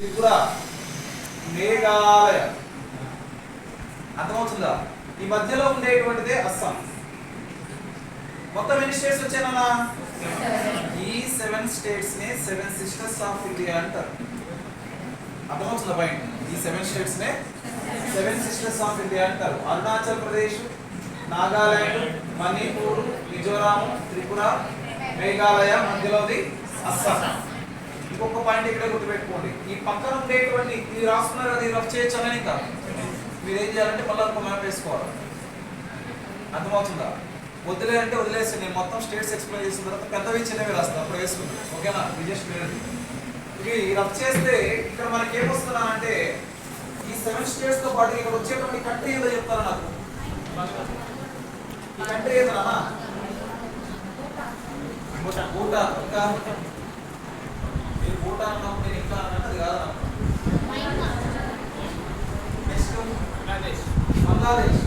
త్రిపుర, మేఘాలయ. అర్థమవుతుందా? ఈ మధ్యలో ఉండేటువంటిదే అస్సాం. మొత్తం ఎన్ని స్టేట్స్ వచ్చాయన్నా? ఈ 7 స్టేట్స్ నే 7 సిస్టర్స్ ఆఫ్ ఇండియా అంటారు. అర్థమవుతుందా పాయింట్? ఈ 7 స్టేట్స్ నే 7 సిస్టర్స్ ఆఫ్ ఇండియా అంటారు. అరుణాచల్ ప్రదేశ్, నాగాలాండ్, మణిపూర్, మిజోరాం, త్రిపుర, మేఘాలయ, మధ్యలోది అస్సాం. ఇంకొక పాయింట్ ఇక్కడ గుర్తుపెట్టుకోండి, ఈ పక్కన ఉండేటువంటి ఇది రాసుకున్నారు కదా, ఇది రఫ్ చేయొచ్చు అని ఇంకా మీరు ఏం చేయాలంటే మళ్ళీ ఒక మ్యాప్ వేసుకోవాలి. అర్థమవుతుందా? వదిలే అంటే వదిలేసి నేను మొత్తం స్టేట్స్ ఎక్స్ప్లెయిన్ చేసిన తర్వాత పెద్దవి చిన్నవి రాస్తాను, అప్పుడు వేసుకుంటాను. ఓకేనా? విజయ్ క్లియర్. ఇవి రఫ్ చేస్తే ఇక్కడ మనకి ఏమొస్తున్నా అంటే ఈ 7 స్టేట్స్ తో పాటు ఇక్కడ వచ్చేటువంటి కంట్రీ ఏదో చెప్తారా నాకు? ఈ కంట్రీ ఏదన్నా? భూటాన్. ఇంకా మీరు భూటాన్ అన్నప్పుడు నేను ఇంకా అన్నది కాదు. నెక్స్ట్ బంగ్లాదేశ్.